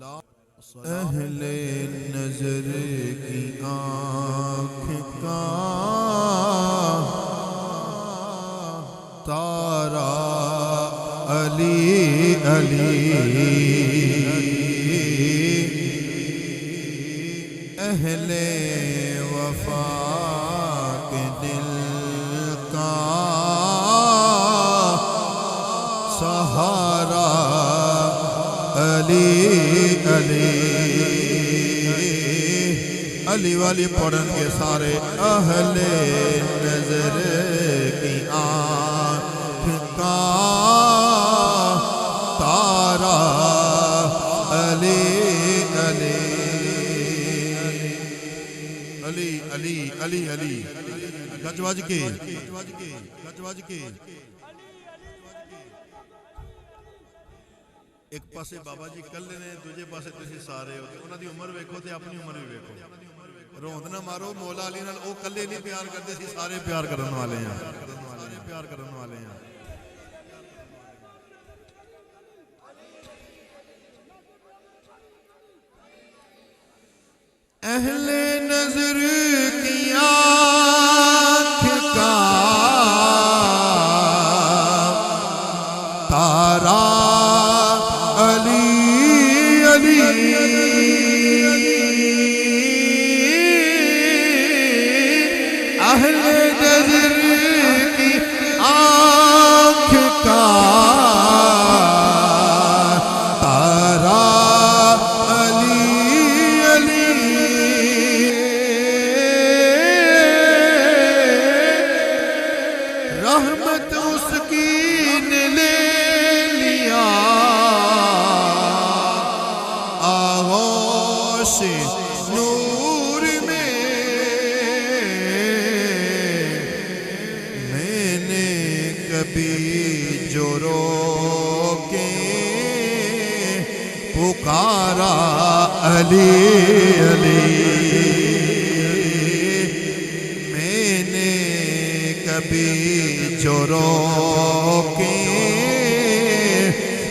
اہل نظر کی آنکھ کا تارا علی علی، اہل وفا کے دل کا سہارا علی علی، علی والی پڑھن کے سارے اہل نظر کی آنکھ کا تارا علی علی علی علی علی علی گج وج کے ایک پاسے بابا جی کلے نے، دوجے پاسے تسی سارے ہو، انہاں دی عمر ویکھو تے اپنی عمر بھی ویکھو، روند نہ مارو، مولا علی نال او کلے نہیں پیار کرتے سی، سارے پیار کرن والے ہیں، سارے پیار کرن والے ہیں۔ اہل نظر کی آنکھ کا تارا علی علی، اہل نظر کی آنکھ کا تارا علی علی، رحمت اس کی نے لے لیا آغوش نور میں نے کبھی جو رو کے پکارا علی علی، میں نے کبھی جو رو کے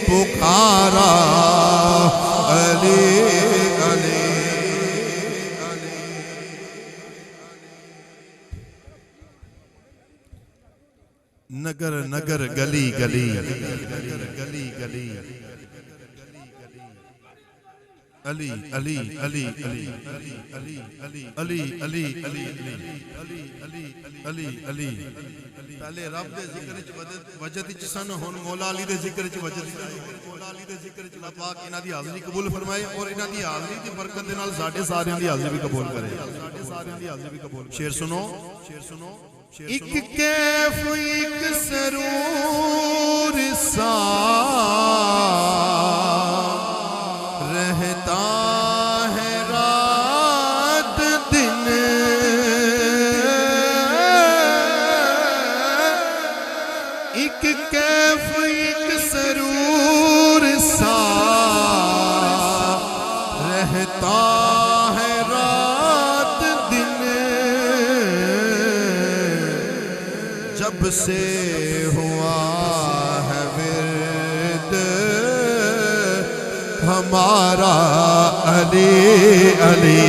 پکارا علی علی، نگر نگر گلی گلی گلی گلی، علی علی علی علی علی علی علی علی علی علی علی، پہلے رب دے ذکر وچ وجد وچ سن، ہن مولا علی دے ذکر وچ وجد، مولا علی دے ذکر وچ اللہ پاک انہاں دی حاضری قبول فرمائے اور انہاں دی حاضری دی برکت دے نال ساڈے سارے دی حاضری بھی قبول کرے، ساڈے سارے دی حاضری بھی قبول کرے۔ شعر سنو، شعر سنو، ایک کیف ایک سرور سا رہتا ہے رات دن، ایک کیف ایک سرور سا رہتا ہے رات دن، جب سے ہوا ہے ورد ہمارا علی علی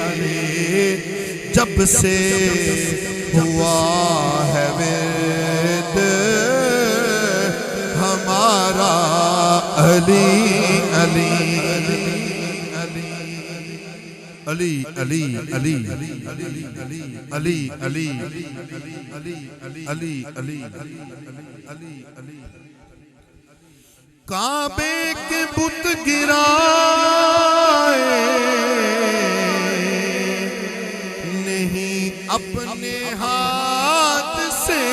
علی، جب سے ہوا ہے ورد ہمارا علی علی علی علی علی علی علی علی علی علی، کعبے کے بت گرائے نہیں اپنے ہاتھ سے،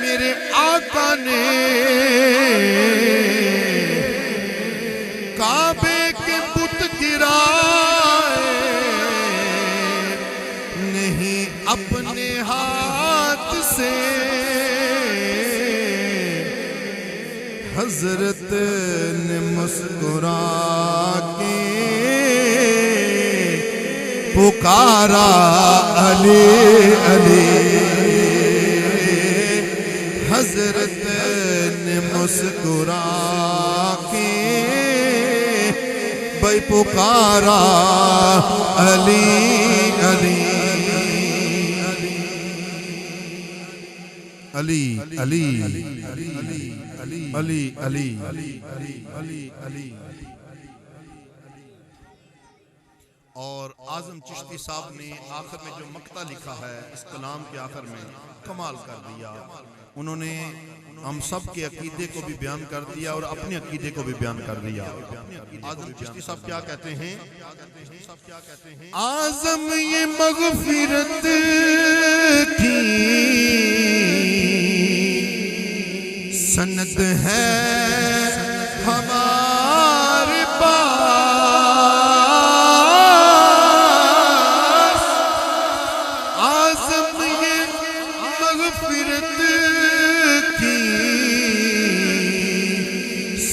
میرے آقا نے کعبے کے بت گرائے نہیں اپنے ہاتھ سے، حضرت نے مسکرا کے پکارا علی علی، حضرت نے مسکرا کے بھائی پکارا علی علی علی علی علی علی علی علی علی. اور اعظم چشتی صاحب نے آخر میں جو مقطع لکھا ہے اس کلام کے آخر میں کمال کر دیا. انہوں نے ہم سب کے عقیدے کو بھی بیان کر دیا اور اپنے عقیدے کو بھی بیان کر دیا. اعظم چشتی صاحب کیا کہتے ہیں؟ اعظم یہ مغفرت کی سند ہے ہمارے پاس. اعظم یہ مغفرت کی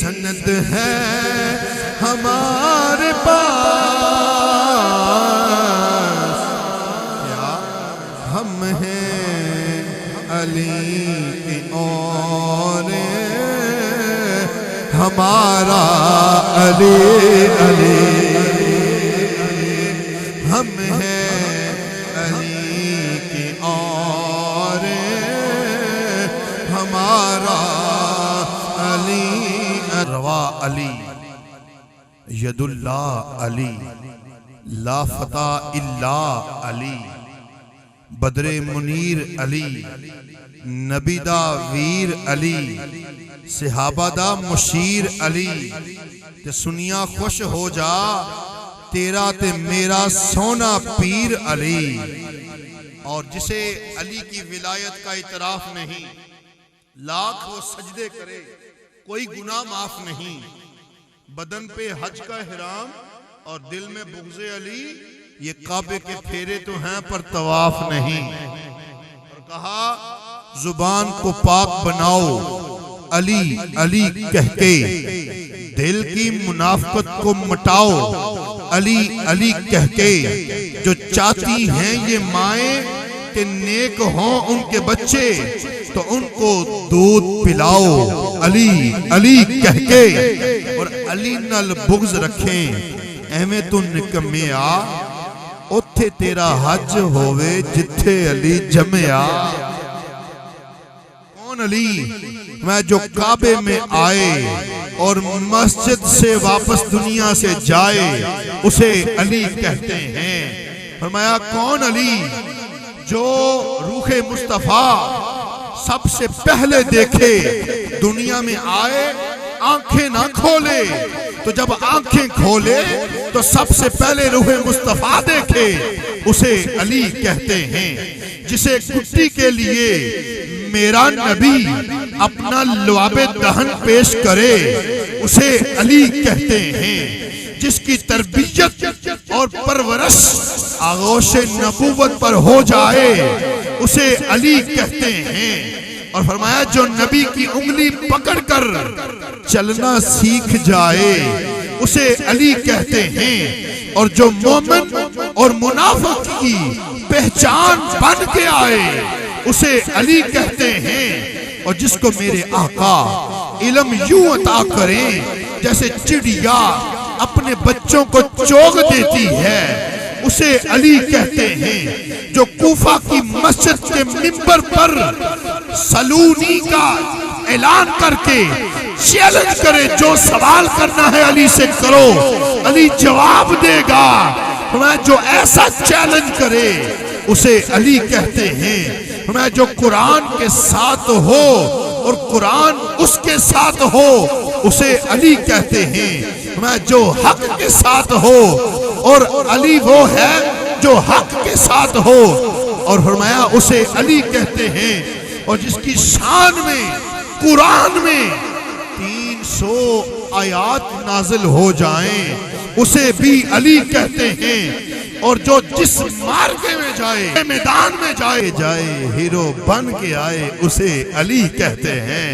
سند ہے ہمارے پاس. کیا ہم ہیں علی کے اور ہمارا علی علی. ہم ہیں علی کے اور ہمارا علی. روا علی ید اللہ علی لا فتح الا علی. بدر منیر علی نبی دا ویر علی صحابہ دا مشیر علی. تے سنیا خوش ہو جا تیرا تے میرا سونا پیر علی. اور جسے علی کی ولایت کا اعتراف نہیں، لاکھ وہ سجدے کرے کوئی گناہ معاف نہیں. بدن پہ حج کا احرام اور دل میں بغض علی، یہ کعبے کے پھیرے تو ہیں پر طواف نہیں. اور کہا زبان کو پاک بناؤ علی علی کہہ کے، دل کی منافقت کو مٹاؤ علی علی کہہ کے. جو چاہتی ہیں یہ مائیں کہ نیک ہوں ان کے بچے، تو ان کو دودھ پلاؤ علی علی کہہ کے. اور علی نال بغض رکھیں ایویں تو نکمیا، اتھے تیرا حج ہووے جتھے علی جمعیا. کون علی؟ میں جو کعبے میں آئے اور مسجد سے واپس دنیا سے جائے اسے علی کہتے ہیں. فرمایا کون علی؟ جو روح مصطفیٰ سب سے پہلے دیکھے دنیا میں آئے آنکھیں نہ کھولے، تو جب آنکھیں کھولے تو سب سے پہلے روح مصطفیٰ دیکھے اسے علی کہتے ہیں. جسے کٹی کے لیے میرا نبی اپنا لعاب دہن پیش کرے اسے علی کہتے ہیں. جس کی تربیت اور پرورش آغوش نبوت پر ہو جائے اسے علی کہتے ہیں. اور فرمایا جو نبی کی انگلی پکڑ کر چلنا سیکھ جائے اسے علی کہتے ہیں. اور جو مومن اور منافق کی پہچان بن کے آئے اسے علی کہتے ہیں. اور جس کو میرے آقا علم یوں عطا کریں جیسے چڑیا اپنے بچوں کو چوگ دیتی ہے اسے علی کہتے ہیں. جو کوفہ کی مسجد کے منبر پر سلونی کا اعلان کر کے چیلنج کرے جو سوال کرنا ہے علی سے کرو علی جواب دے گا. جو ایسا چیلنج کرے اسے علی کہتے ہیں. جو قرآن کے ساتھ ہو اور قرآن اس کے ساتھ ہو اسے علی کہتے ہیں. جو حق کے ساتھ ہو اور علی وہ ہے جو حق کے ساتھ ہو اور فرمایا اسے علی کہتے ہیں. اور جس کی شان میں قرآن میں 300 آیات نازل ہو جائیں اسے بھی علی کہتے ہیں. اور جو جس مارکے میں جائے میدان میں جائے ہیرو بن کے آئے اسے علی کہتے ہیں.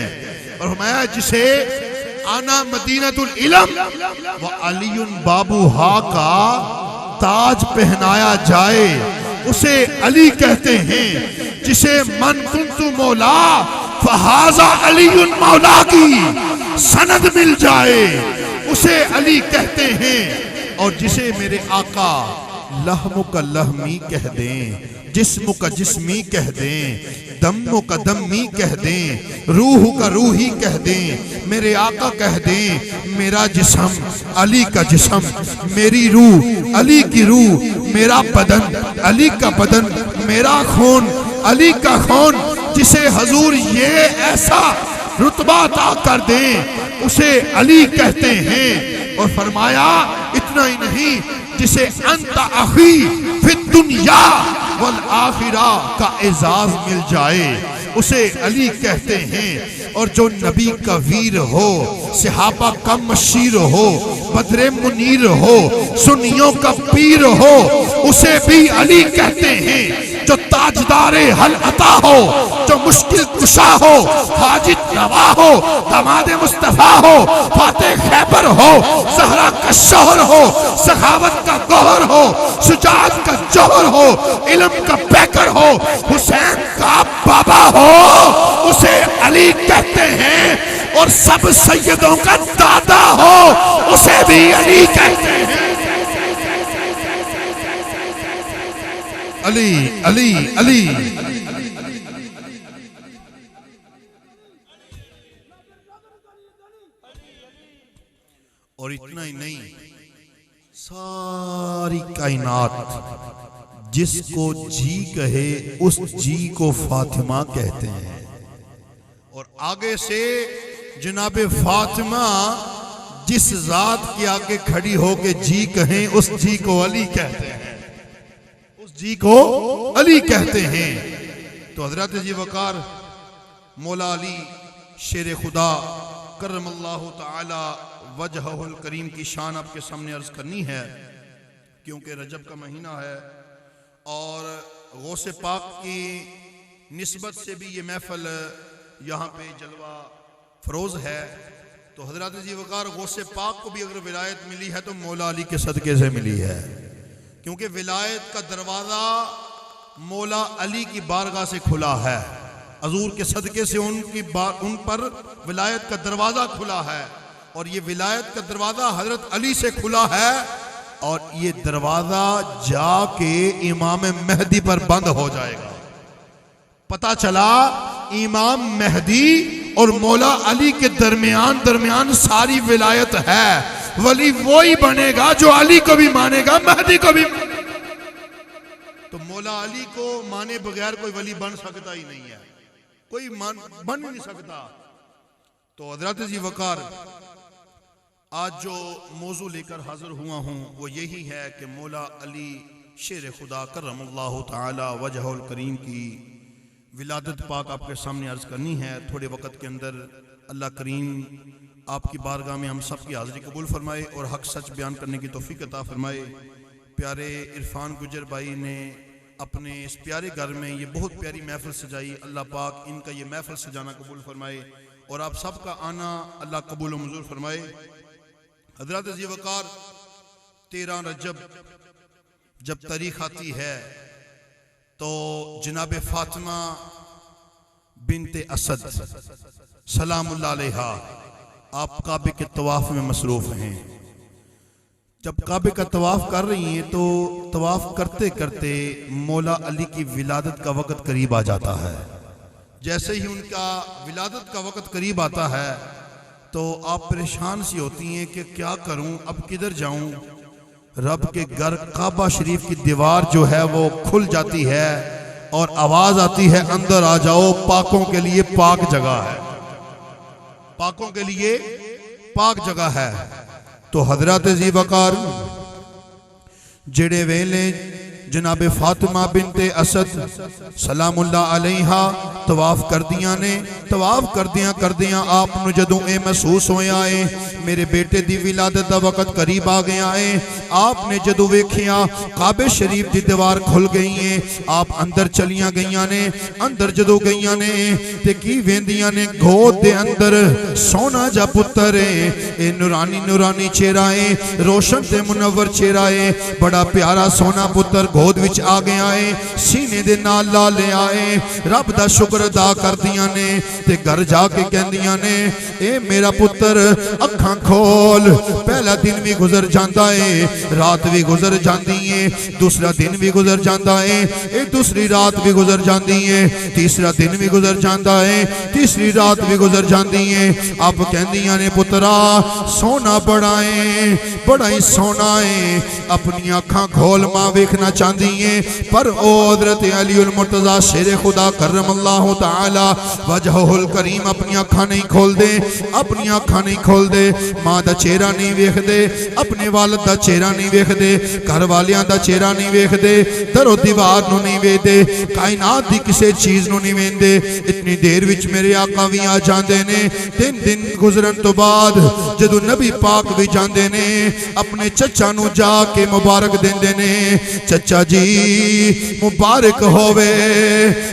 اور فرمایا جسے آنا مدینۃ العلم و علی بابوہا کا تاج پہنایا جائے اسے علی کہتے ہیں. جسے من کنت مولا فہذا علی مولا کی سند مل جائے اسے علی کہتے ہیں، اور جسے میرے آقا لحم کا لحمی کہہ دیں، جسم کا جسمی کہہ دیں، دم کا دمی کہہ دیں، روح کا روحی کہہ دیں، میرے آقا کہہ دیں میرا جسم علی کا جسم، میری روح علی کی روح، میرا بدن علی کا بدن، میرا خون علی کا خون، جسے حضور یہ ایسا رتبہ عطا کر دیں اسے علی کہتے ہیں۔ اور فرمایا اتنا ہی نہیں، جسے انت اخی فی الدنیا والآخرہ کا اعزاز مل جائے اسے علی کہتے ہیں۔ اور جو نبی کا ویر ہو، صحابہ کا مشیر ہو، بدر منیر ہو، سنیوں کا پیر ہو، اسے بھی علی کہتے ہیں۔ جو تاجدار حل عطا ہو، جو مشکل کشا ہو، حاجت روا ہو، داماد مصطفیٰ ہو، فاتح خیبر ہو، زہرا کا شوہر ہو، سخاوت کا گوہر ہو، شجاعت کا جوہر ہو، علم کا پیکر ہو، حسین کا بابا ہو، اسے علی کہتے ہیں۔ اور سب سیدوں کا دادا ہو، اسے بھی علی کہتے ہیں۔ علی علی علی۔ اور اتنا ہی نہیں، ساری کائنات جس کو جی کہے اس جی کو فاطمہ کہتے ہیں، اور آگے سے جناب فاطمہ جس ذات کے آگے کھڑی ہو کے جی کہیں اس جی کو علی کہتے ہیں، اس جی کو علی کہتے ہیں۔ تو حضرت جی وقار مولا علی شیر خدا کرم اللہ تعالی وجہہ الکریم کی شان آپ کے سامنے عرض کرنی ہے، کیونکہ رجب کا مہینہ ہے اور غوث پاک کی نسبت سے بھی یہ محفل یہاں پہ جلوہ فروز ہے۔ تو حضرت جی وقار غوث پاک کو بھی اگر ولایت ملی ہے تو مولا علی کے صدقے سے ملی ہے، کیونکہ ولایت کا دروازہ مولا علی کی بارگاہ سے کھلا ہے، حضور کے صدقے سے ان پر ولایت کا دروازہ کھلا ہے، اور یہ ولایت کا دروازہ حضرت علی سے کھلا ہے، اور یہ دروازہ جا کے امام مہدی پر بند ہو جائے گا۔ پتہ چلا امام مہدی اور مولا علی کے درمیان ساری ولایت ہے، ولی وہی بنے گا جو علی کو بھی مانے گا، مہدی کو بھی۔ تو مولا علی کو مانے بغیر کوئی ولی بن سکتا ہی نہیں ہے، کوئی بن نہیں سکتا۔ تو حضرت جی وقار آج جو موضوع لے کر حاضر ہوا ہوں وہ یہی ہے کہ مولا علی شیر خدا کرم اللہ تعالی وجہہ الکریم کی ولادت پاک آپ کے سامنے عرض کرنی ہے۔ تھوڑے وقت کے اندر اللہ کریم آپ کی بارگاہ میں ہم سب کی حاضری قبول فرمائے اور حق سچ بیان کرنے کی توفیق عطا فرمائے۔ پیارے عرفان گجر بھائی نے اپنے اس پیارے گھر میں یہ بہت پیاری محفل سجائی، اللہ پاک ان کا یہ محفل سجانا قبول فرمائے اور آپ سب کا آنا اللہ قبول و منظور فرمائے۔ حضرت عزیز وقار 13 رجب جب تاریخ آتی ہے تو جناب فاطمہ بنت اسد سلام اللہ علیہا آپ کعبے کے طواف میں مصروف ہیں۔ جب کعبے کا طواف کر رہی ہیں تو طواف کرتے کرتے مولا علی کی ولادت کا وقت قریب آ جاتا ہے۔ جیسے ہی ان کا ولادت کا وقت قریب آتا ہے تو آپ پریشان سی ہوتی ہیں کہ کیا کروں، اب کدھر جاؤں۔ رب کے گھر کعبہ شریف کی دیوار جو ہے وہ کھل جاتی ہے اور آواز آتی ہے اندر آ جاؤ، پاکوں کے لیے پاک جگہ ہے، پاکوں کے لیے پاک جگہ ہے۔ تو حضرت ذی وقار جڑے ویلے جناب فاطمہ بنت اسد سلام اللہ علیہا طواف کردیاں نے، طواف کردیاں آپ نو جدوں اے محسوس ہوئے آئے میرے بیٹے دی ولادت دا وقت قریب آ گیا ہے۔ آپ نے جدوں ویکھیا کعبہ شریف دی دیوار کھل گئی ہیں، آپ اندر چلیاں گئیاں نے، اندر جدوں گئیاں نے تے کی ویندیاں نے گود دے اندر سونا جا پتر ہے، اے نورانی نورانی چہرہ ہے، روشن تے منور چہرہ ہے، بڑا پیارا سونا پتر گود وچ آ گیا ہے سینے دے نال لا لے آئے رب دا شکر ادا کردیاں نے تے گھر جا کے کہندیاں نے اے میرا پتر اکھاں کھول پہلا دن بھی گزر جاندا ہے رات بھی گزر جاندی ہے دوسرا دن بھی گزر جاندا ہے اے دوسری رات بھی گزر جاندی ہے تیسرا دن بھی گزر جاندا ہے تیسری رات بھی گزر جاندی ہے اب کہندیاں نے پترا سونا بڑا ہی سونا ہے اپنی آنکھاں کھول ماں ویکھنا چاہندی ہیں پر او حضرت علی المرتضی شیر خدا کرم اللہ تعالی وجہہ الکریم اپنی آنکھاں نہیں کھول دے اپنی آنکھاں نہیں کھول دے ماں دا چہرہ نہیں ویکھ دے اپنے والد دا چہرہ نہیں ویکھ دے گھر والیاں دا چہرہ نہیں ویکھ دے در و دیوار نو نہیں ویکھ دے کائنات دی کسے چیز نو نہیں ویکھ دے اتنی دیر وچ میرے آقا بھی آ جاندے نے 3 دن گزرن تو بعد جدو نبی پاک بھی جاندے نے اپنے چچا نو جا کے مبارک دیندے نے چچا جی مبارک ہووے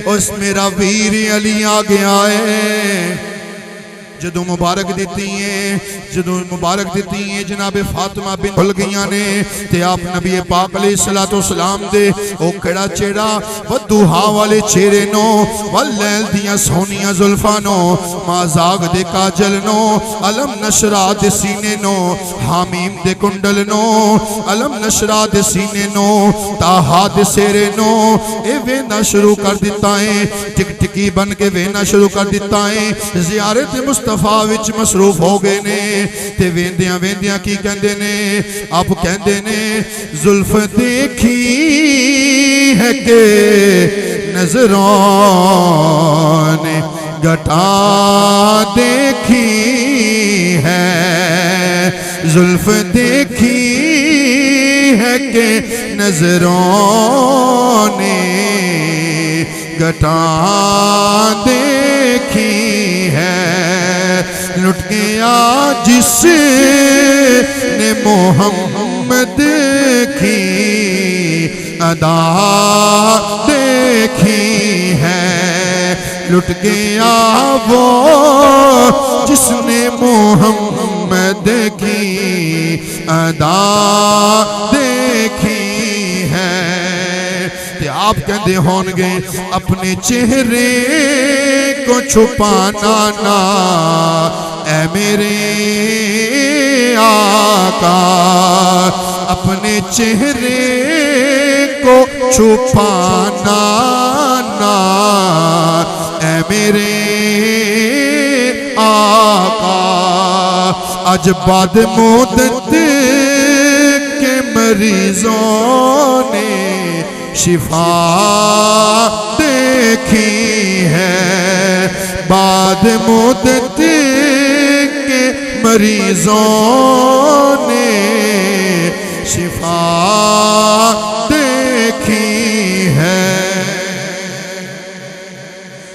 اس میرا ویر علی آ گیا ہے جدو مبارک دیتی ہیں جناب فاطمہ بن بھل گئیاں نے تے آپ نبی پاک علیہ السلام دے او کڑا چیڑا ودوہا والے چہرے نو واللیل دیاں سونیاں زلفاں نو مازاغ دے کاجل نو علم نشرا دے سینے نو حامیم دے کنڈل نو علم نشرا دے سینے نو تاہا دے سیرے نو اے وینا شروع کر دیتا ہے ٹک ٹکی بن کے وینا شروع کر دیتا ہے زیارت مصطفیٰ وچ مصروف ہو گئے نے تے ویندیاں کی کہندے نے اب کہندے نے زلف دیکھی ہے کہ نظروں نے گھٹا دیکھی ہے زلف دیکھی ہے کہ نظروں نے گھٹا دیکھی ہے لٹ گیا جس نے محمد کی ادا دیکھی ہے لٹ گیا وہ جس نے محمد کی ادا دیکھی ہے تے آپ کہندے ہونگے اپنے چہرے کو چھپانا نا اے میرے آقا اپنے چہرے کو چھپانا نا اے میرے آقا آج بعد مدت کے مریضوں نے شفا دیکھی ہے بعد مدت کے مریضوں نے شفا دیکھی ہے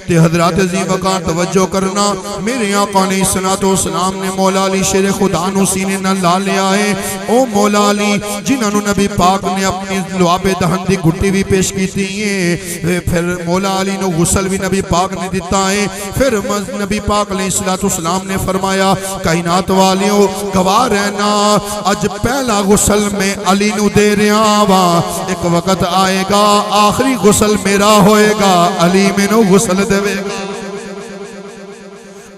تے حضرات عظیم وقار توجہ کرنا میرے آقا علیہ السلام نے مولا علی شیر خدا نو سینے نہ لا لیا ہے او مولا علی جنہاں نو نبی پاک نے اپنی لعاب دہن دی گھٹی بھی پیش کیتی ہے پھر مولا علی نو غسل بھی نبی پاک نے دیتا ہے پھر نبی پاک علیہ السلام نے فرمایا کائنات والیوں گواہ رہنا اج پہلا غسل میں علی نو دے رہا وا ایک وقت آئے گا آخری غسل میرا ہوئے گا علی میں نو غسل دے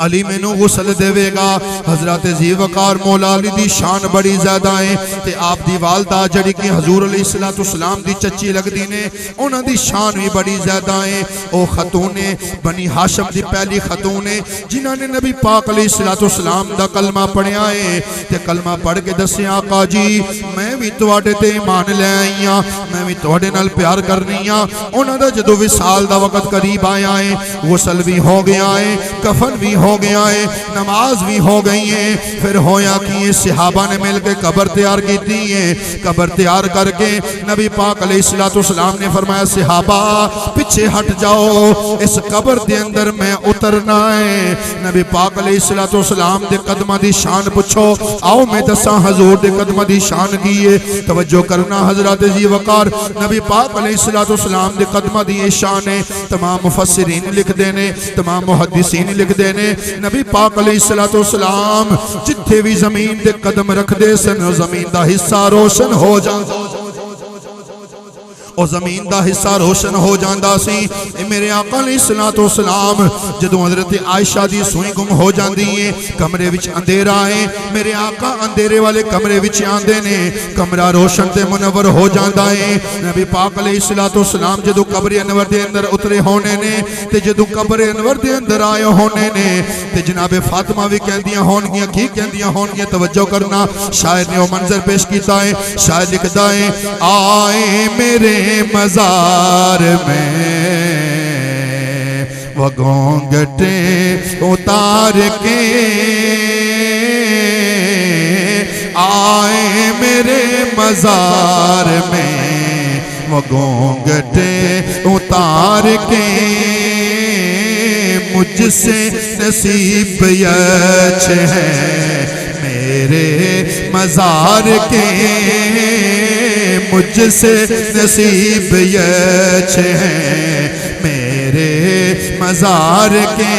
علی میں نو غسل دے گا حضرت ذی وقار مولا علی دی شان بڑی زیادہ ہے تے آپ دی والدہ جڑی کی حضور علیہ السلام دی چچی لگ دی نے انہاں دی شان بھی بڑی زیادہ ہے او خاتون بنی ہاشم دی پہلی خاتون جنہاں نے نبی پاک علیہ السلام دا کلمہ پڑھیا ہے تے کلمہ پڑھ کے دسے آقا جی میں بھی تواڈے تے ایمان لے آئی ہاں میں بھی تواڈے نال پیار کرنی ہاں انہاں دا جدوں وصال دا وقت قریب آیا ہے غسل بھی ہو گیا ہے کفن بھی ہو گیا ہے نماز بھی ہو گئی ہے پھر ہویا کہ صحابہ نے مل کے قبر تیار کی دی ہے قبر تیار کر کے نبی پاک علیہ السلام نے فرمایا صحابہ پیچھے ہٹ جاؤ اس قبر دے اندر میں اترنا ہے نبی پاک علیہ السلام دے قدمہ دی شان پچھو آؤ میں دساں حضور دے قدمہ دی شان کیے توجہ کرنا حضرات ذی وقار نبی پاک علیہ السلام دے قدمہ دی شان ہے تمام مفسرین لکھ دینے تمام محدثین لکھ دینے نبی پاک علیہ السلام جتھے بھی زمین دے قدم رکھ دے سن زمین دا حصہ روشن ہو جا او زمین دا حصہ روشن ہو جاندا سی. اے میرے آقا علیہ الصلوۃ والسلام جدوں حضرت عائشہ دی سوئی گم ہو جاندی ہے, کمرے وچ اندھیرا ہے, میرے آقا اندھیرے والے کمرے وچ آندے نے, کمرہ روشن تے منور ہو جاندا ہے. نبی پاک علیہ الصلوۃ والسلام جدوں قبر انور دے اندر اترے ہونے نے تے جدوں قبر انور دے اندر آئے ہونے نے تے جناب فاطمہ بھی کہندیاں ہونگیاں, کی کہندیاں ہونگیاں, توجہ کرنا. شاعر نے وہ منظر پیش کیتا ہے. شاعر لکھتا ہے آئے میرے مزار میں وہ گھونگھٹے اتار کے, آئے میرے مزار میں وہ گھونگھٹے اتار کے, مجھ سے نصیب یچ ہے میرے مزار کے, مجھ سے نصیب یچ ہے میرے مزار کے.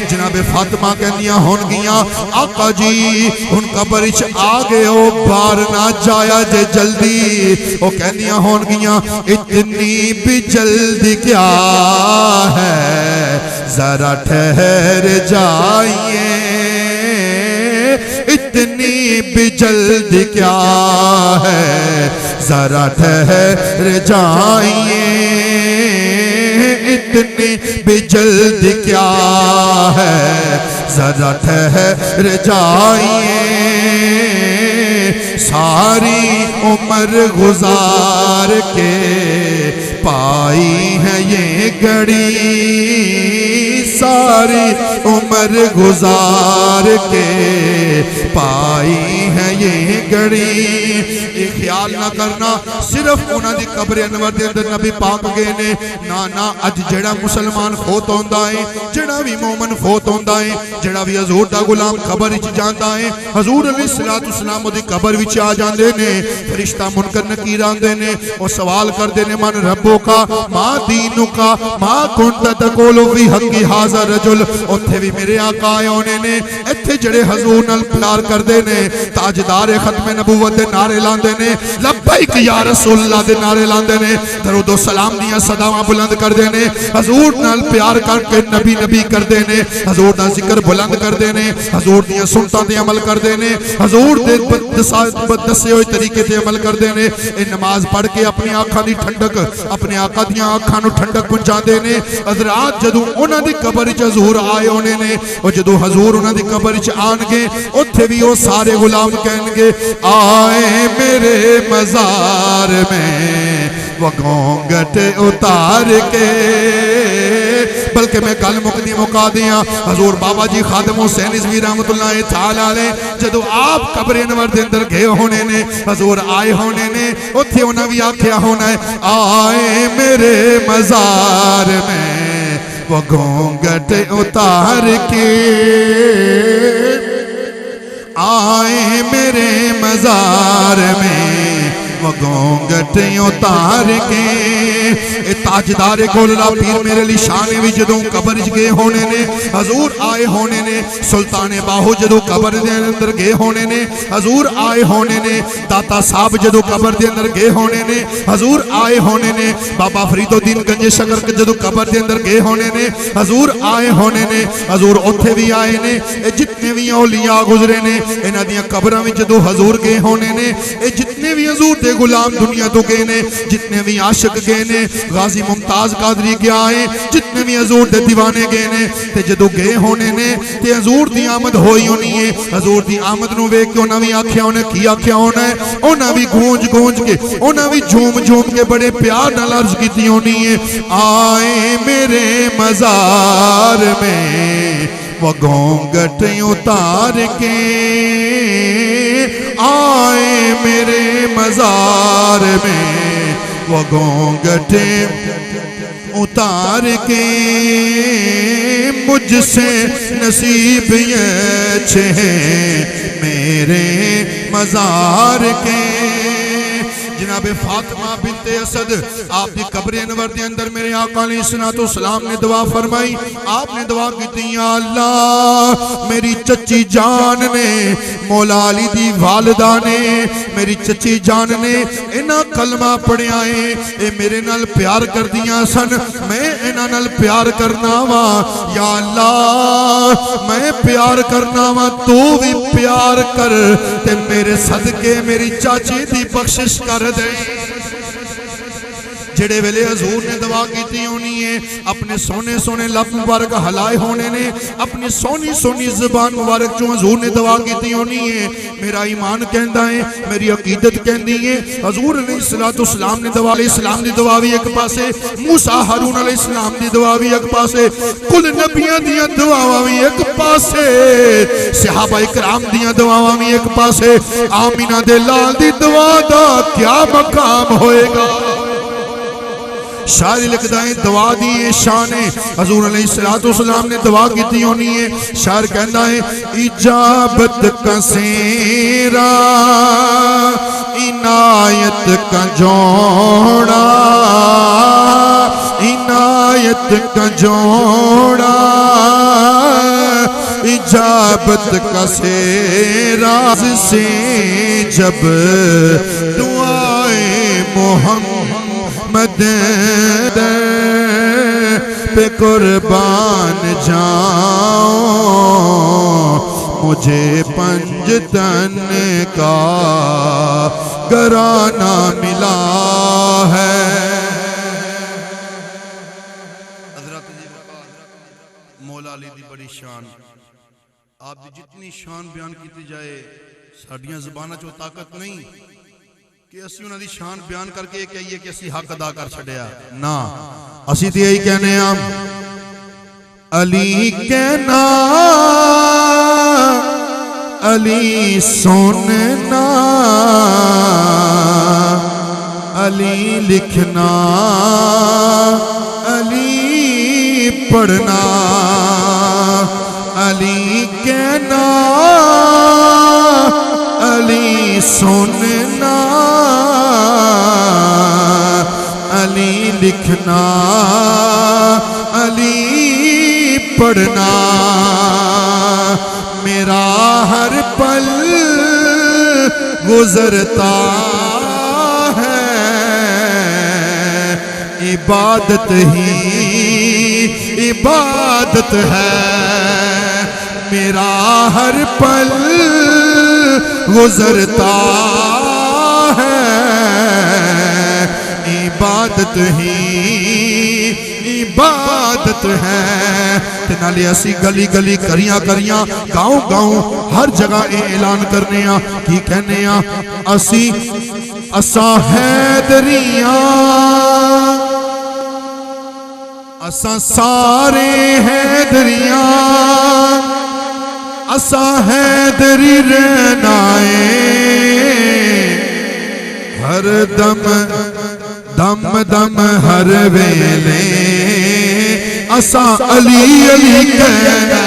جناب فاطمہ کہندیاں ہونگیاں آقا جی ان قبرچ آگے او بار نہ جایا جے جلدی. او کہندیاں ہونگیاں اتنی بھی جلدی کیا ہے, ذرا ٹھہر جائیے, اتنی بھی جلد کیا ہے, ذرا ٹھہر جائیے, اتنی بھی جلد کیا ہے, ذرا ٹھہر جائیے. ساری عمر گزار کے پائی ہے یہ گھڑی, ساری عمر گزار کے پائی ہے یہ گھڑی. یہ خیال نہ کرنا صرف انہاں دی قبر انور دے اندر نبی پاک گئے نے, نا اج جڑا مسلمان فوت ہوندا ہے, جڑا بھی مومن فوت ہوندا ہے, جڑا بھی حضور دا غلام قبر وچ جاندا ہے, حضور علیہ الصلوۃ والسلام دی قبر وچ آ جاندے نے. فرشتہ منکر نکیر آندے نے, او سوال کردے نے من ربو کا ما دینو کا ما کنت تقولو فی حق ھذا الرجل. اوتھے بھی میرے آقا آئے ہونے نے, ایتھے جڑے حضور نال پیار کردے نے, تاجدار ختم نبوت دے نعرے لاندے نے, لبیک یا رسول اللہ دے نعرے لاندے نے, درود و سلام دیاں صداواں بلند کردے نے, حضور نال پیار کر کے نبی نبی کردے نے, حضور دا ذکر بلند کردے نے, حضور دیاں سنتاں تے عمل کردے نے, حضور دے دسے ہوئے طریقے تے عمل کردے نے. اے نماز پڑھ کے اپنی آنکھاں دی ٹھنڈک, اپنے آقا دیاں آنکھاں نو ٹھنڈک پہنچاندے نے. حضرات جدوں انہاں دی قبر وچ حضور آئے ہونے نے, او جدوں حضور انہاں دی قبر وچ آن گے, اوتھے بھی او سارے غلام کہن گے آئے میرے مزار میں وہ گھونگھٹے اتار کے. بلکہ میں گل مکدی مکا دیاں, حضور بابا جی خادم حسین رضوی رحمت اللہ تعالی علیہ جدو آپ قبر انور دے اندر گئے ہونے نے, حضور آئے ہونے نے, اوتھے انہاں بھی آکھیا ہونا ہے آئے میرے مزار میں وہ گھونگھٹے اتار کے, آئے میرے مزار میں وہ گھونگھٹے اتار کے. اے تاجدار گولڑا پیر میرے علی شاہ نے بھی جدوں قبر گئے ہونے نے, حضور آئے ہونے نے, سلطان باہو جدوں قبر دے اندر گئے ہونے نے, حضور آئے ہونے نے, داتا صاحب جدوں قبر دے اندر گئے ہونے نے, حضور آئے ہونے نے, بابا فرید الدین گنج شکر جدوں قبر دے اندر گئے ہونے نے, حضور آئے ہونے نے, حضور اوتھے بھی آئے نے. اے جتنے بھی اولیاء گزرے نے انہاں دیاں قبراں وچ جدوں حضور گئے ہونے نے, اے جتنے بھی حضور دے غلام دنیا تو گئے نے, جتنے بھی عاشق گئے نے, غازی ممتاز قادری گیا ہے, جتنے بھی حضور دے دیوانے گئے نے, تے جدو گئے ہونے نے تے حضور دی آمد ہوئی ہونی ہے. حضور دی آمد نو ویکھ کے انہاں بھی آکھیا ہونا کی آکھیا ہونا ہے, انہاں بھی گونج گونج کے, انہاں بھی جھوم جھوم کے بڑے پیار نال عرض کیتی ہونی ہے آئے میرے مزار میں وہ گھونگھٹے اتار کے, آئے میرے مزار میں وہ گھونگھٹے اتار کے, مجھ سے نصیب یہ ہے میرے مزار کے. جناب فاطمہ بنت اسد آپ دی قبر انور دے اندر میرے آقا علیہ السلام نے دعا فرمائی. آپ نے دعا کی یا اللہ میری چچی جان نے مولا علی دی والدہ نے میری چچی جان نے انہاں کلمہ پڑھیا ہے اے میرے نال پیار کر دیاں سن میں انہاں نال پیار کرنا وا یا اللہ میں پیار کرنا وا تو بھی پیار کر تے میرے صدقے میری چاچی دی بخشش کر دے. جڑے ویلے حضور نے دعا کیتی ہونی ہے اپنے سونے سونے لب مبارک ہلائے ہونے نے اپنی سونی سونی زبان مبارک جو حضور نے دعا کیتی ہونی ہے. میرا ایمان کہندا ہے میری عقیدت کہندی ہے حضور علیہ السلام نے دعا علیہ السلام دی دعا بھی ایک پاسے موسیٰ ہارون علیہ السلام دی دعا بھی ایک پاسے کل نبیاں دیاں دعاواں بھی ایک پاسے صحابہ اکرام دیاں دعاواں بھی ایک پاسے آمینہ دے لال دی دعا دا کیا مقام ہوئے گا. شاعر لکھتا ہے دعا دی شان ہے حضور علیہ السلام نے دعا کیتی ہونی ہے. شاعر کہتا ہے اجابت کا سیرا عنایت کا جوڑا عنایت کا جوڑا اجابت کا سیرا سے جب دعائیں محمد پہ قربان جاؤں مجھے پنجتن کا گرانہ ملا ہے. حضرت مولا علی دی بڑی شان آپ دی جتنی شان بیان کیتی جائے ساڑیاں زبانہ جو طاقت نہیں کہ اسی انہاں دی شان بیان کر کے کہیے کہ اسی حق ادا کر چھڑیا نا اسی تے یہی کہنے ہم علی کہنا علی سننا علی لکھنا علی پڑھنا علی کہنا علی سننا علی لکھنا علی پڑھنا میرا ہر پل گزرتا ہے عبادت ہی عبادت ہے میرا ہر پل گزرتا ہے عبادت ہی عبادت ہے. تنالی اسی گلی گلی کریاں کریاں گاؤں گاؤں ہر جگہ اعلان کرنے ہیں کی کہنے ہیں اسی اساں حیدریاں اساں سارے حیدریاں اساں حیدری رہنائے ہر دم دم دم ہر ویلے اساں علی علی کہنا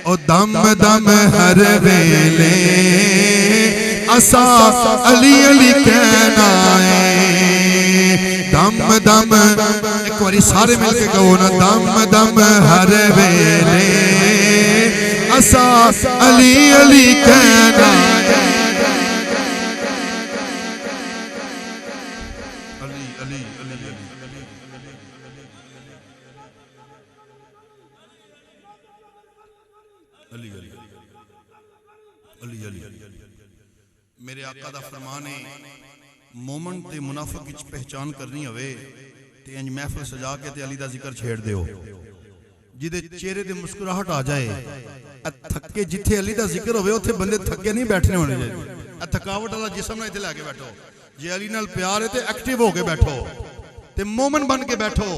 او دم دم ہر ویلے اساں علی علی کہنا دم دم ایک باری سارے مل کے کہو نا دم دم ہر ویلے اساں علی علی کہنا میرے آقا دا فرمان ہے مومن تے منافق کی پہچان کرنی ہوئے تے انج محفل سجا کے تے علی دا ذکر چھیڑ دے ہو جدے چہرے دے مسکراہٹ آ جائے تھکے جتھے علی دا ذکر ہوئے اتھے بندے تھکے نہیں بیٹھنے ہونے جائے تھکاوٹ والا جسم نہ اتھے لے کے بیٹھو جی علی نال پیار ہے تے ایکٹیو ہو کے بیٹھو تے مومن بن کے بیٹھو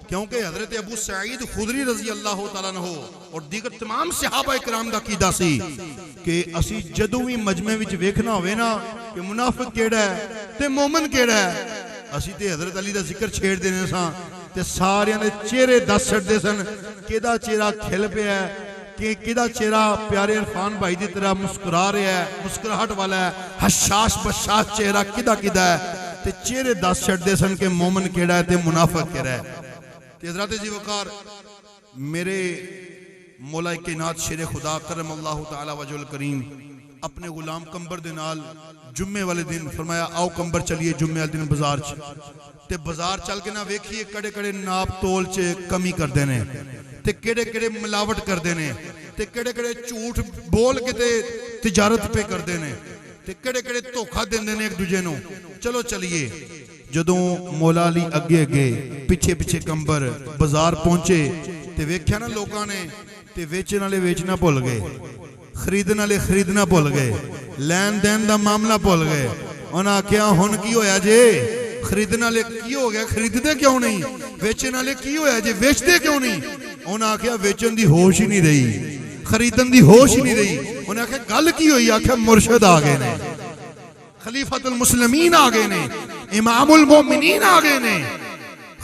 کیونکہ حضرت ابو سعید خدری رضی اللہ تعالیٰ عنہ اور دیگر تمام صحابہ اکرام دا قیدہ سی کہ اسی جدوی مجمع وچ ویکھنا ہوئے نا کہ منافق کیڑا ہے تے مومن کیڑا ہے اسی تے حضرت علی دا ذکر چھیڑ دینے ساں تے ساریاں نے چہرے دس چھڑ دے سن کیدا چہرہ کھل پہ ہے کہ کدا چہرہ پیارے عرفان بھائی دی طرح مسکرا رہا ہے، مسکراہٹ والا ہے، حشاش بشاش چہرہ کدا ہے تے چہرے دس چھڑ دے سن کہ مومن کیڑا ہے تے منافق کیڑا ہے۔ تے حضرات جی وقار میرے مولا کائنات شیر خدا کرم اللہ تعالی وجہ الکریم اپنے غلام کمبر دے نال جمعے والے دن فرمایا آؤ کمبر چلیے جمعے والے دن بازار تے بازار چل کے نہ ویکھیے کڑے کڑے ناپ تول چے کمی کر دینے تے کڑے کڑے ملاوٹ کر دینے تے کڑے کڑے جھوٹ بول کے تے تجارت پہ کر دینے تے کڑے کڑے دھوکا دیندے ایک دوجے نو۔ چلو چلیے جدوں مولا علی اگے اگے پیچھے پیچھے کمبر بازار پہنچے تے ویکھیا نا لوکاں نے تے ویچن والے ویچنا بھول گئے، خریدن والے خریدنا بھول گئے، لین دین دا معاملہ بھول گئے۔ انہاں کیا ہن کی ہویا جے؟ خریدن والے کی ہو گیا؟ خریدتے کیوں نہیں؟ ویچن والے کی ہویا جے؟ ویچتے کیوں نہیں؟ انہاں کیا ویچن دی ہوش ہی نہیں رہی، خریدن دی ہوش ہی نہیں رہی۔ انہاں کیا گل کی ہوئی؟ آکھیا مرشد آگے نے، خلیفۃ المسلمین آگے نے، امام المومنین آگے نے،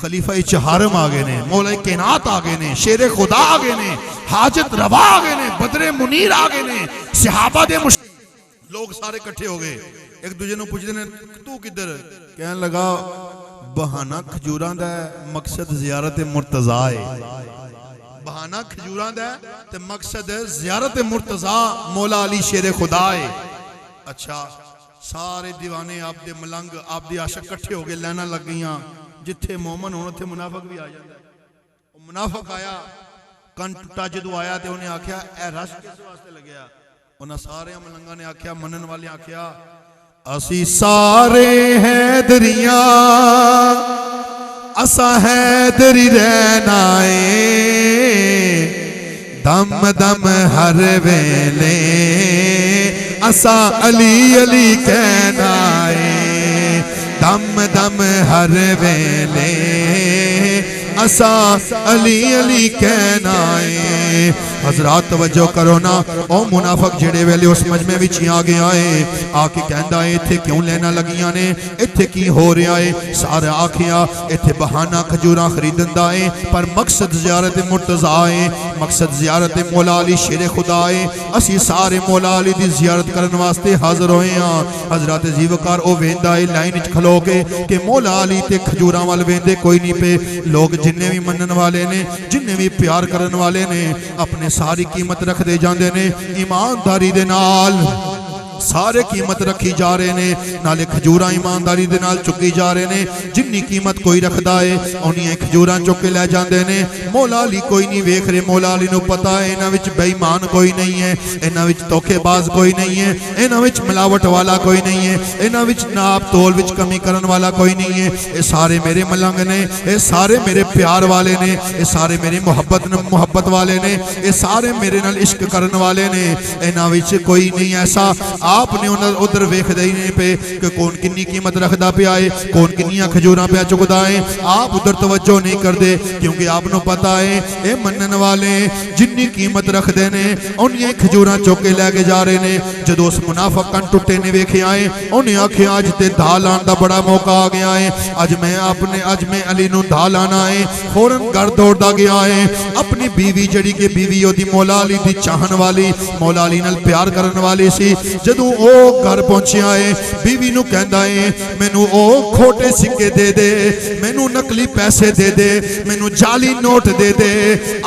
خلیفہ چہارم آگے نے، مولا کائنات آگے نے، شیر خدا آگے نے، حاجت روا آگے نے، بدر منیر آگے نے، صحابہ دے لوگ سارے کٹھے ہو گئے۔ ایک دوجے نو پوچھتے ہیں تو کدھر؟ کہنے لگا بہانہ کھجوراں دا ہے، مقصد زیارت مرتضیٰ ہے۔ بہانہ کھجوراں دا ہے تے مقصد زیارت مرتضیٰ مولا علی شیر خدا ہے۔ اچھا سارے دیوانے آپ دے ملنگ آپ دے عاشق کٹھے ہو گئے، لینا لگ گئیاں۔ جتھے مومن ہونا تھے منافق بھی آ جاتا ہے۔ منافق آیا کن ٹوٹا جدو آیا تے انہیں آکھیا اے رش کس واسطے لگیا؟ انہاں سارے ملنگا نے آکھیا، منن والے آکھیا اسی سارے حیدریاں اسا حیدری رہنا ہے، دم دم ہر ویلے اسا علی علی کہنا ہے، دم دم ہر ویلے اسا علی علی کہنا ہے۔ حضرات توجہ کرو نا، او منافق جڑے ویلے اس مجمع وچ آ گیا ہے، آ کے کہندا ہے ایتھے کیوں لینا لگیاں نے، ایتھے کی ہو رہا ہے؟ سارے آکھیا ایتھے بہانہ کھجوراں خریدندا ہے پر مقصد زیارت مرتضیٰ ہے، مقصد زیارت مولا علی شیر خدا ہے، اسی سارے مولا علی دی زیارت کرن واسطے حاضر ہوئے ہاں۔ حضرات زیوکار او ویندا ہے لائن وچ کھلو کے کہ مولا علی تے کھجوراں وال ویندے کوئی نہیں پے۔ لوگ جننے بھی منن والے نے، جننے بھی پیار کرن والے نے، اپنے ساری قیمت رکھ دے جاندے نے، ایمانداری دے نال سارے قیمت رکھی جا رہے نے، نالے کھجوراں ایمانداری دے نال چکی جا رہے نے۔ جنی قیمت کوئی رکھدا ہے انہی کھجوراں چکے لے جاندے نے۔ مولا علی کوئی نہیں ویکھ رہے، مولا علی نو پتہ ہے انہاں وچ بے ایمان کوئی نہیں ہے، انہاں وچ دھوکے باز کوئی نہیں ہے، انہاں وچ ملاوٹ والا کوئی نہیں ہے، انہاں وچ ناپ تول وچ کمی کرن والا کوئی نہیں ہے۔ اے سارے میرے ملنگ نے، اے سارے میرے پیار والے نے، اے سارے میرے محبت والے نے، اے سارے میرے نال عشق کرن والے نے۔ انہاں وچ کوئی نہیں ایسا آپ نے ادھر ویکھ دے نہیں پہ کہ کون کنی قیمت رکھدا پیا ہے، کون کنیاں کھجوراں پیا چکدا ہے، آپ ادھر توجہ نہیں کردے کیونکہ آپ نو پتہ ہے اے منن والے جنی قیمت رکھ دے نے انہی کھجوراں چوک کے لے کے جا رہے نے۔ جدو اس منافق کن ٹوٹے نے ویکھے آئے انہیں آکھیا اج تے دھا لان دا بڑا موقع آ گیا ہے، اج میں علی نو دھا لانا ہے۔ فوراً گھر دوڑدا گیا ہے، اپنی بیوی جڑی کہ بیوی او دی مولا علی دی چاہن والی، مولا علی نال پیار کرن والی سی، جدو او گھر پہنچیا ہے بیوی نو کہندا ہے مینوں او کھوٹے سکے دے دے، مینوں نقلی پیسے دے دے، مینوں جعلی نوٹ دے دے،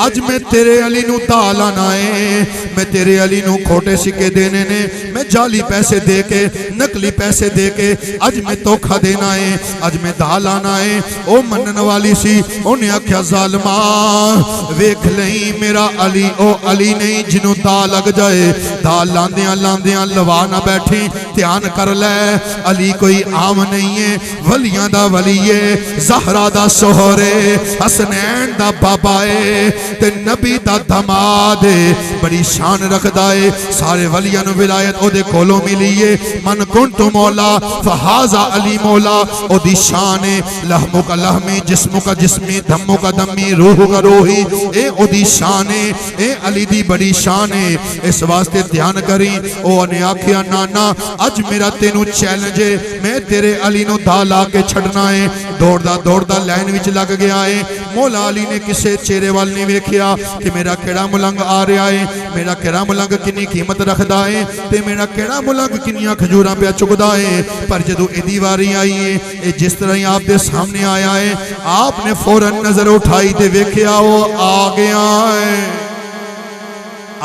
اج میں تیرے علی نو دھا لانا ہے، میں تیرے علی نو کھوٹے سکے دینے نے، میں جعلی پیسے دے کے نقلی پیسے دے کے اج میں دھوکا دینا ہے، اج میں دھا لانا ہے۔ او منن والی سی انہیں آکھیا ظالما ویکھ لئیں میرا علی او علی نہیں جنوں دھا لگ جائے، دھا لاندیاں لوا نہ بیٹھی، دھیان کر لے علی کوئی عام نہیں ہے، ولیاں دا ولی ہے، زہرا دا شوہر ہے، حسنین دا بابا ہے تے نبی دا داماد ہے، بڑی شان رکھدا ہے، سارے ولیاں نو ولایت او دے کولوں ملی ہے۔ من کنت مولا فہذا علی مولا، او دی شان ہے، لحمو کا لحمی، جسمو کا جسمی، دھمو کا دمی، روح کا روحی، اے او دی شان ہے، اے علی دی بڑی شان ہے۔ اس واسطے دھیان کریں او نے آکھیا نانا اج میرا تینوں چیلنج ہے، میں تیرے علی نو دھا لا کے چھڑنا ہے۔ دوڑدا لائن وچ لگ گیا ہے، مولا علی نے کسے چہرے وال نہیں ویکھیا کہ میرا کیڑا ملنگ آ رہا ہے، میرا کیڑا ملنگ کنی قیمت رکھدا ہے تے میرا کیڑا ملنگ کنیاں کھجوراں پہ چکدا ہے۔ پر جدو ایدی واری آئی ہے، اے جس طرح ہی آپ دے سامنے آیا ہے، آپ نے فوراً نظر اٹھائی تے ویکھیا وہ آ گیا ہے۔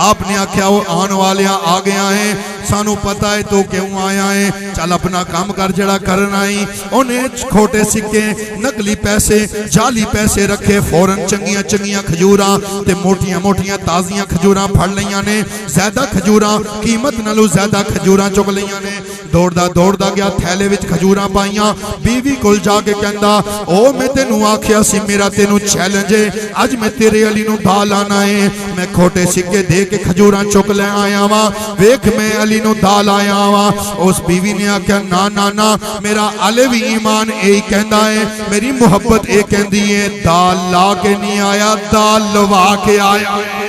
آپ نے آکھیا وہ آن والیاں آ گیا ہے، سانو پتہ ہے تو کیوں آیا ہے، چل اپنا کام کر جڑا کرنا ہی۔ انہیں کھوٹے سکے، نقلی پیسے، جعلی پیسے رکھے، فوراً چنگیاں چنگیاں کھجوراں تے موٹیاں موٹیاں تازیاں کھجوراں پھڑ لیاں نے، زیادہ کھجوراں قیمت نالو زیادہ کھجوراں چک لیاں نے۔ دوڑدا گیا تھیلے وچ کھجوراں پائیاں، بیوی کول جا کے کہندا او میں تینوں آکھیا سی میرا تینوں چیلنج ہے، اج میں تیرے علی نو دال آنا ہے، میں کھوٹے سکے دے کے کھجوراں چک لے آیا ہاں، ویکھ میں علی نو دال آیا ہاں۔ اس بیوی نے آکھیا نا میرا علوی ایمان اے کہندا ہے، میری محبت اے کہندی ہے دال لا کے نہیں آیا، دال لوا کے آیا ہے۔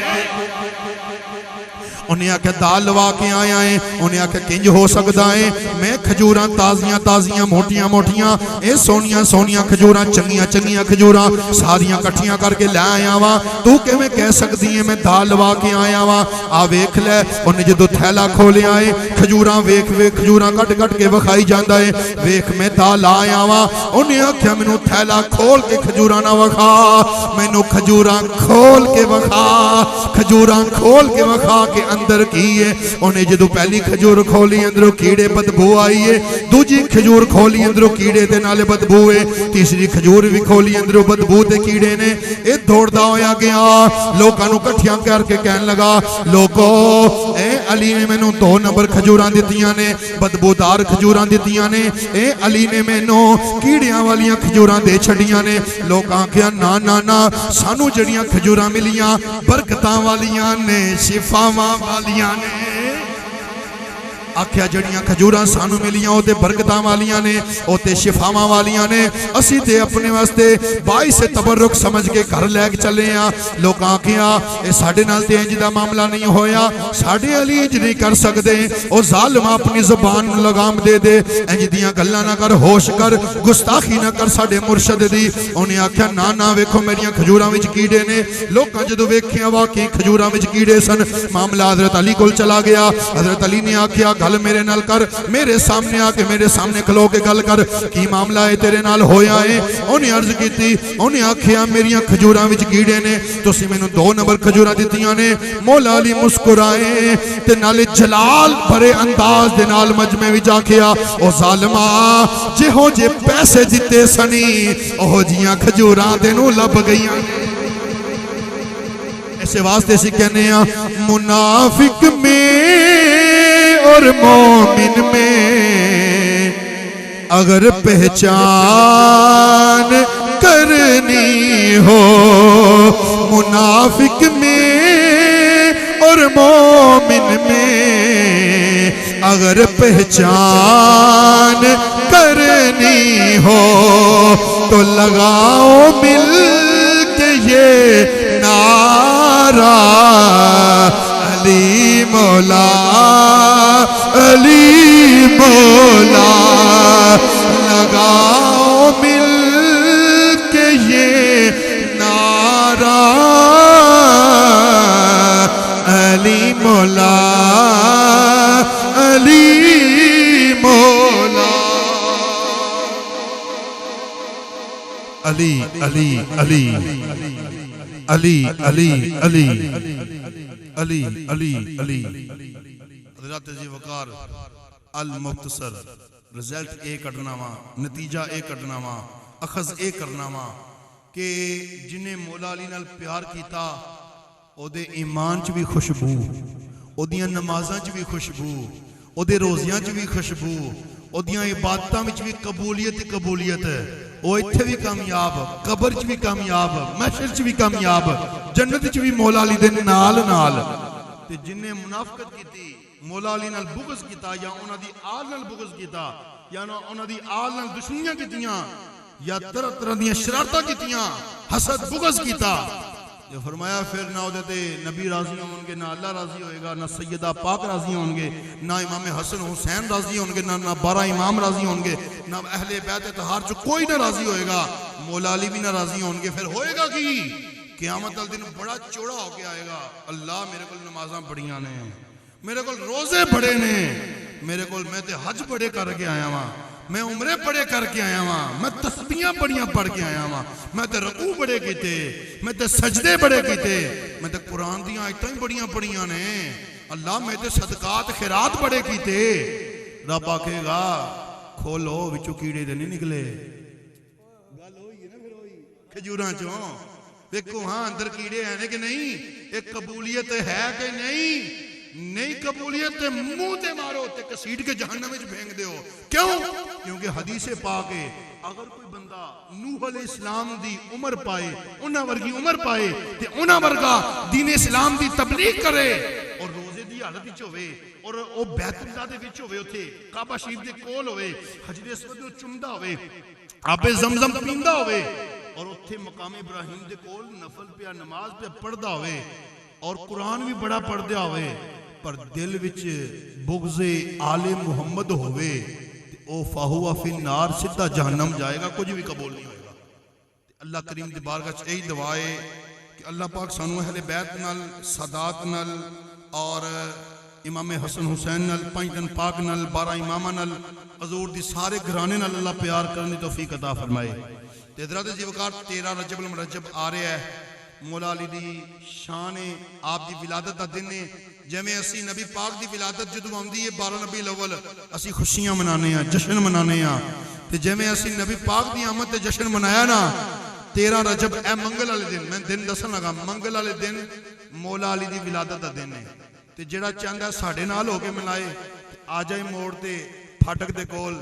انہیں آکھا دال لوا کے آیا ہے، انہیں آکھا کنج ہو سکتا ہے، میں کھجوراں تازیاں تازیاں موٹیاں موٹیاں اے سونیاں سونیاں کھجوراں چنگیاں چنگیاں کھجوراں ساریاں کٹھیاں کر کے لے آیا ہوا، تو کہ میں کہہ سکتی ہیں میں دال لوا کے آیا ہوا۔ آ ویکھ لے، انہیں جدو تھیلا کھولے آئے، کھجوراں ویکھ کھجوراں کٹ کٹ کے بخائی جاندہ ہے، ویکھ میں دال آیا ہوا۔ انہیں آکھا مینوں تھیلا کھول کے کھجوراں نہ وکھا، مینوں کھجوراں کھول کے وکھا، کھجوراں کھول کے وکھا کے اندر کیے۔ انہیں جدو پہلی کھجور کھولی اندروں کیڑے بدبو آئیے، دوجی کھجور کھولی اندروں کیڑے تے نالے بدبوئے، تیسری کھجور بھی کھولی اندروں بدبو تے کیڑے نے۔ اے دوڑدا ہویا گیا، لوکانو کٹھیاں کر کے کہن لگا لوکو اے علی نے مینوں 2 نمبر کھجوراں دیتیاں نے، بدبودار کھجوراں دیتیاں نے، اے علی نے مینوں کیڑیاں والیاں کھجوراں دے چھڑیاں نے۔ لوکاں کہیا نا سانو جڑیاں کھجوراں ملیاں برکتاں والیاں نے، شفاواں والیاں نے۔ آکھیا جڑیاں کھجوراں سانو ملیاں او تے برکتاں والیاں نے، او تے شفاواں والیاں نے، اسی تے اپنے واسطے باعث تبرک سمجھ کے گھر لے کے چلے ہاں۔ لوگ آکھیا اے ساڈے نال تے انج دا معاملہ نہیں ہویا، ساڈے علی انج نہیں کر سکدے، او ظالم اپنی زبان لگام دے دے، انج دیاں گلاں نہ کر، ہوش کر، گستاخی نہ کر ساڈے مرشد دی۔ انہیں آکھیا نا ویکھو میریاں کھجوراں وچ کیڑے نے۔ لوکاں جدوں ویکھیا واقعی کھجوراں وچ کیڑے سن، معاملہ حضرت علی کول چلا گیا۔ حضرت علی نے آکھیا گل میرے نال کر، میرے سامنے آ کے میرے سامنے کھلو کے گل کر، کی معاملہ ہے تیرے نال ہویا ہے؟ انہیں عرض کیتی، انہیں آکھیا میریاں کھجوراں وچ کیڑے نے، تسی مینوں 2 نمبر کھجوراں دتیاں نے۔ مولا علی مسکرائے تے نال جلال بھرے انداز دے نال مجمع وچ آکھیا او ظالما جہو جے پیسے دتے سنی اوہ جیاں کھجوراں تینوں لب گئیاں۔ ایسے واسطے سے کہنے ہیں منافق میں اور مومن میں اگر پہچان کرنی ہو، منافق میں اور مومن میں اگر پہچان کرنی ہو تو لگاؤ مل کے یہ نعرہ علی مولا علی مولا، لگاؤ مل کے یہ نعرہ علی مولا علی مولا۔ علی علی علی علی علی علی علی علی علی حضرت جی وقار المختصر رزلٹ اے کٹنا وا، نتیجہ اے کٹنا وا، اخذ اے کرنا وا کہ جنہیں مولا علی نال پیار کیتا او دے ایمان چ بھی خوشبو، او دیاں نمازاں چ بھی خوشبو، او دے روزیاں چ بھی خوشبو، او دیاں عبادتاں وچ بھی قبولیت ہے۔ او ایتھے بھی کامیاب، قبر چ بھی کامیاب، محشر چ بھی کامیاب، جنت چ بھی مولا علی دے نال تے جنہیں منافقت کیتی، مولا علی نال بغض کیتا، یا انہاں دی آل نال بغض کیتا، یا انہاں دی آل نال دشمنیاں کیتیاں، یا طرح طرح دیاں شرارتاں کیتیاں، حسد بغض کیتا، جو فرمایا پھر نہ تے نبی راضی ہوں گے، نہ اللہ راضی ہوئے گا، نہ سیدہ پاک راضی ہوں گے، نہ امام حسن حسین راضی ہوں گے، نہ 12 امام راضی ہوں گے، نہ اہل بیت اطہار جو کوئی نہ راضی ہوئے گا۔ مولا علی بھی ناراضی ہوں گے، پھر ہوئے گا کی قیامت والے دن بڑا چوڑا ہو کے آئے گا، اللہ میرے کو نمازاں بڑیاں نے، میرے کو روزے بڑے نے، میرے کو میں تے حج بڑے کر کے آیا ہاں، میں عمرے بڑے کر کے آیا ہاں، میں تسبیحاں بڑیاں پڑھ کے آیا ہاں، میں تے رکوع بڑے کیتے، میں تے سجدے بڑے کیتے، میں تے قرآن دیاں آیتاں بڑیاں پڑھیاں نے، اللہ میں تے صدقات خیرات بڑے کیتے۔ رب آکھے گا کھولو وچوں کیڑے دے نہیں نکلے، گل ہوئی ہے نا، پھر ہوئی کھجوراں چوں دیکھو ہاں اندر کیڑے ہیں کہ نہیں، ایک قبولیت ہے کہ نہیں قبولیت تے منہ تے مارو تے کسیٹ کے جہنم وچ پھینک دیو، کیوں؟ کیونکہ حدیث پاک ہے اگر کوئی بندہ نوح علیہ السلام دی عمر پائے، انہاں ورگی عمر پائے تے انہاں ورگا دین اسلام دی تبلیغ کرے اور روزے دی حالت وچ ہوئے اور او بیت اللہ دے وچ ہوئے، اوتھے کعبہ شریف دے کول ہوئے، حجر اسود نوں چمدا ہوئے، آب زمزم پیندا ہوئے اور اتھے مقام ابراہیم دے کول نفل پہ نماز پہ پڑھدا ہوئے اور قرآن بھی بڑا پڑھدا ہوئے، پر دل وچ بغض آل محمد ہوئے او فہو فی النار سدھا جہنم جائے گا، کچھ بھی قبول نہیں ہوئے گا۔ اللہ کریم دی بارگاہ وچ یہی دعا ہے کہ اللہ پاک سانو اہل بیت نال، سادات نال اور امام حسن حسین نال، پنج دن پاک نال، 12 امامہ نال، حضور دی سارے گھرانے نال اللہ پیار کرنے توفیق عطا فرمائے۔ حضرات زیوکار 13 رجب المرجب آ رہے ہیں، مولا علی دی شان ہے، آپ دی ولادت دا دن ہے، جیویں اسی نبی پاک دی ولادت جدوں آندی ہے 12 ربیع الاول اسی خوشیاں منانے ہیں، جشن منانے ہیں، تے جیویں اسی نبی پاک دی آمد تے جشن منایا نا 13 رجب اے منگل والے دن، میں دن دسن لگا منگل والے دن مولا علی دی ولادت دا دن ہے، تے جڑا چاہندا ساڈے نال ہو کے منائے آ جائے موڑ تے پھاٹک دے کول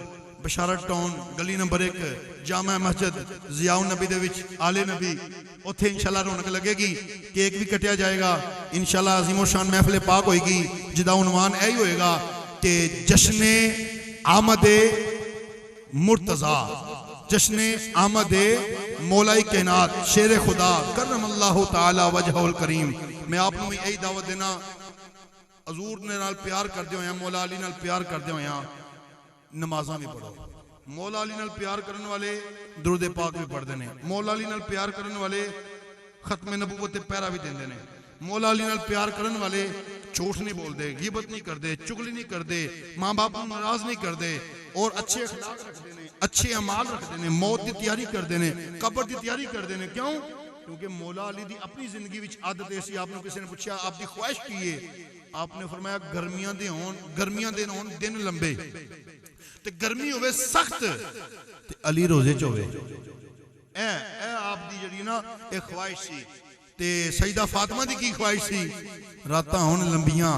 بشارت ٹاؤن گلی نمبر 1 جامع مسجد ضیاء النبی دے وچ آل نبی، اوتھے انشاءاللہ رونق لگے گی، کیک بھی کٹیا جائے گا، انشاءاللہ عظیم و شان محفل پاک ہوئے گی جدا عنوان یہی ہوئے گا کہ جشن آمد مرتضیٰ، جشن آمد مولا کائنات شیر خدا کرم اللہ تعالی وجہ الکریم۔ میں آپ کو یہی دعوت دینا، حضور نے نال پیار کر دے ہویا، مولا علی نال پیار کر دے ہویا، نمازاں بھی پڑھو، مولا علی نال پیار کرنے والے درود پاک بھی پڑھ دینے، مولا علی نال پیار کرنے والے ختم نبوت پہرا بھی دین دینے، مولا علی نال پیار کرنے والے جھوٹ نہیں بول دے، غیبت نہیں کر دے، چگلی نہیں کر دے، ماں باپ کو ناراض نہیں کر دے اور اچھے اخلاق رکھ دینے، اچھے اعمال رکھ دینے، موت دی تیاری کر دینے، قبر دی تیاری کر دینے۔ کیوں؟ کیونکہ مولا علی دی اپنی زندگی وچ عادت ایسی، آپ نے کسی نے پوچھا آپ دی خواہش کی ہے، آپ نے فرمایا گرمیاں دے ہون دن لمبے تے گرمی ہوئے سخت تے علی روزے چوے، اے آپ دی جڑی نا ایک خواہش سی۔ تے سیدہ فاطمہ دی کی خواہش سی؟ راتاں ہون لمبیاں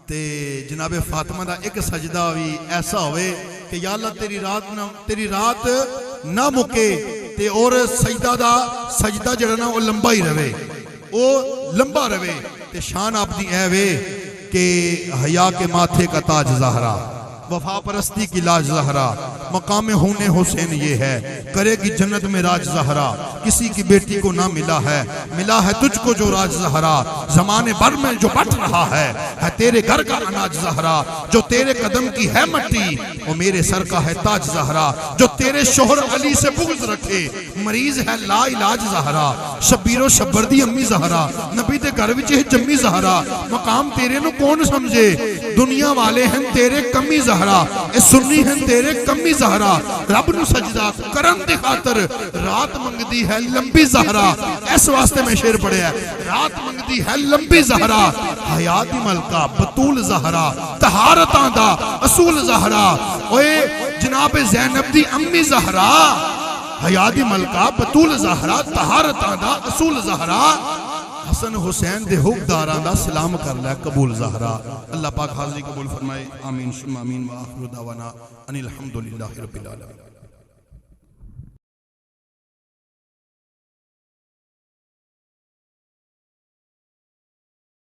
تے جناب فاطمہ دا ایک سجدہ بھی ایسا ہوئے کہ یا اللہ تیری رات نہ مکے تے اور سجدہ دا سجدہ جڑا نا وہ لمبا ہی رہے، وہ لمبا رہے تے شان آپ دی اے وے کہ حیا کے ماتھے کا تاج زہرا، وفا پرستی کی لاج زہرا، مقام ہونے حسین یہ ہے، کرے گی جنت میں راج زہرا، کسی کی بیٹی کو نہ ملا ہے تجھ کو جو راج زہرا، زمانے بھر میں جو بٹ رہا ہے تیرے گھر کا اناج زہرا، جو تیرے قدم کی ہے مٹی وہ میرے سر کا ہے تاج زہرا، جو تیرے شوہر علی سے بغض رکھے مریض ہے لا علاج زہرا، شبیر و شبردی امی زہرا، نبی دے گھر وچ ہے جمی زہرا، مقام تیرے نو کون سمجھے، دنیا والے ہیں تیرے کمی زہرا، اے سنی ہیں تیرے کمی زہرا، رب نو سجدہ کرن دے خاطر رات منگدی ہے لمبی زہرا، اس واسطے میں شعر پڑھے ہے، رات منگدی ہے لمبی زہرا، حیات ملکہ بطول زہرا، طہارتاں دا اصول زہرا، اوے جناب زینب دی امی زہرا، حیات ملکہ بطول زہرا، طہارتاں دا اصول زہرا، حسن حسین دے حقداران دا سلام کر لے قبول زہرا۔ اللہ پاک حاضری قبول فرمائے، آمین ثم آمین، وآخر دعوانا ان الحمدللہ رب العالمین۔